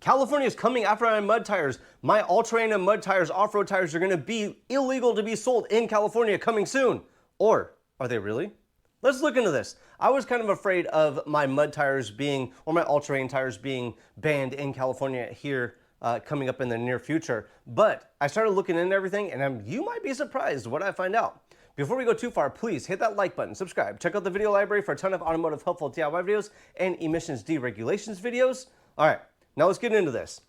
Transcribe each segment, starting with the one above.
California is coming after my mud tires. My all-terrain and mud tires, off-road tires are going to be illegal to be sold in California coming soon. Or are they really? Let's look into this. I was kind of afraid of my mud tires being, or my all-terrain tires being banned in California here coming up in the near future. But I started looking into everything, and you might be surprised what I find out. Before we go too far, please hit that like button, subscribe, check out the video library for a ton of automotive helpful DIY videos and emissions deregulations videos. All right, now let's get into this.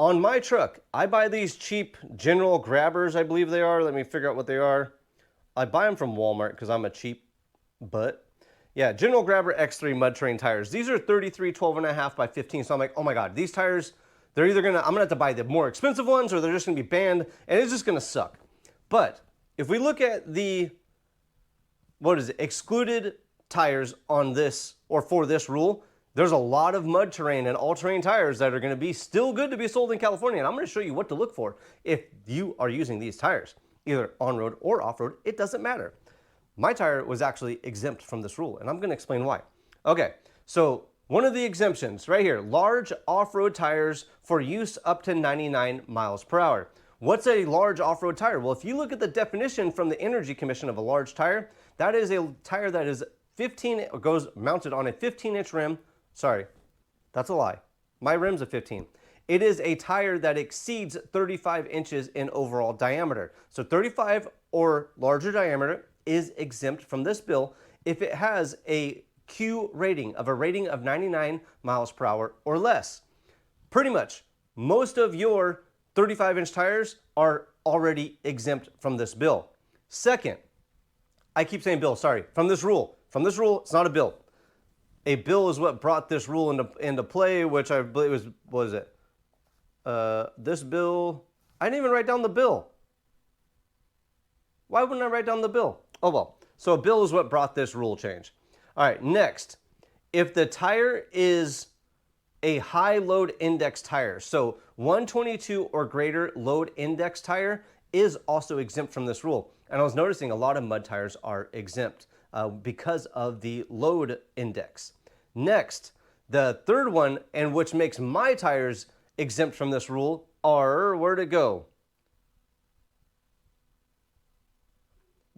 On my truck, I buy these cheap General Grabbers, I believe they are. Let me figure out what they are. I buy them from Walmart because I'm a cheap butt. Yeah, General Grabber X3 mud terrain tires. These are 33 12.5 by 15. So I'm like, oh my God, these tires, they're either I'm gonna have to buy the more expensive ones or they're just gonna be banned and it's just gonna suck. But if we look at the, excluded tires on this or for this rule, there's a lot of mud terrain and all-terrain tires that are going to be still good to be sold in California. And I'm going to show you what to look for if you are using these tires, either on-road or off-road. It doesn't matter. My tire was actually exempt from this rule, and I'm going to explain why. Okay, so one of the exemptions right here, large off-road tires for use up to 99 miles per hour. What's a large off-road tire? Well, if you look at the definition from the Energy Commission of a large tire, that is a tire that is goes mounted on a 15-inch rim. Sorry, that's a lie. My rim's a 15. It is a tire that exceeds 35 inches in overall diameter. So 35 or larger diameter is exempt from this bill if it has a Q rating of 99 miles per hour or less. Pretty much, most of your 35-inch tires are already exempt from this bill. Second, I keep saying bill, sorry, from this rule. From this rule, it's not a bill. A bill is what brought this rule into play, which I believe was, what is it? This bill, I didn't even write down the bill. Why wouldn't I write down the bill? Oh well, so a bill is what brought this rule change. All right, next, if the tire is a high load index tire, so 122 or greater load index tire is also exempt from this rule. And I was noticing a lot of mud tires are exempt because of the load index. Next, the third one, and which makes my tires exempt from this rule, are, where'd it go?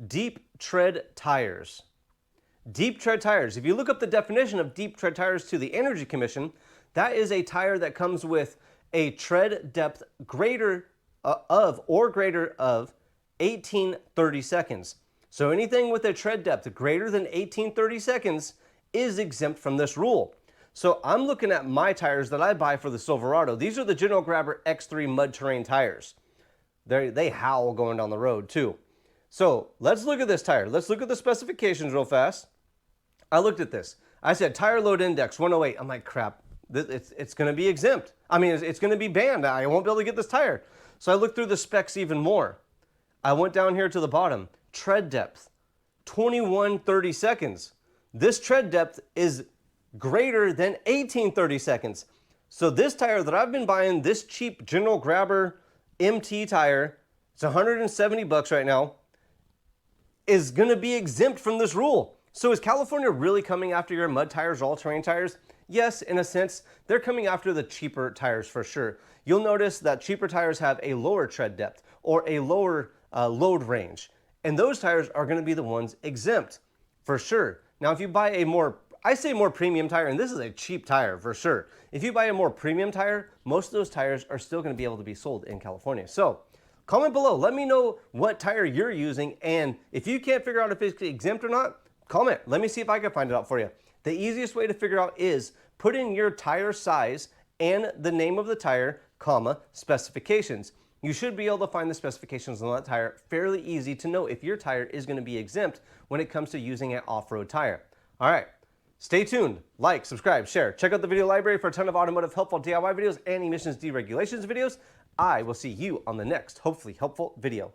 Deep tread tires. Deep tread tires. If you look up the definition of deep tread tires to the Energy Commission, that is a tire that comes with a tread depth greater of 1830 seconds. So anything with a tread depth greater than 1830 seconds is exempt from this rule. So I'm looking at my tires that I buy for the Silverado. These are the General Grabber X3 mud terrain tires. They howl going down the road too. So let's look at this tire. Let's look at the specifications real fast. I looked at this. I said tire load index 108. I'm like, crap, it's going to be exempt. I mean, it's going to be banned. I won't be able to get this tire. So I looked through the specs even more. I went down here to the bottom. Tread depth, 2130 seconds. This tread depth is greater than 1830 seconds. So this tire that I've been buying, this cheap General Grabber MT tire, it's 170 bucks right now, is going to be exempt from this rule. So is California really coming after your mud tires or all-terrain tires? Yes, in a sense, they're coming after the cheaper tires for sure. You'll notice that cheaper tires have a lower tread depth or a lower load range. And those tires are going to be the ones exempt for sure. Now, if you buy a more, I say more premium tire, and this is a cheap tire for sure. If you buy a more premium tire, most of those tires are still going to be able to be sold in California. So comment below. Let me know what tire you're using. And if you can't figure out if it's exempt or not, comment. Let me see if I can find it out for you. The easiest way to figure out is put in your tire size and the name of the tire, comma, specifications. You should be able to find the specifications on that tire fairly easy to know if your tire is going to be exempt when it comes to using an off-road tire. All right, stay tuned, like, subscribe, share. Check out the video library for a ton of automotive helpful DIY videos and emissions deregulations videos. I will see you on the next hopefully helpful video.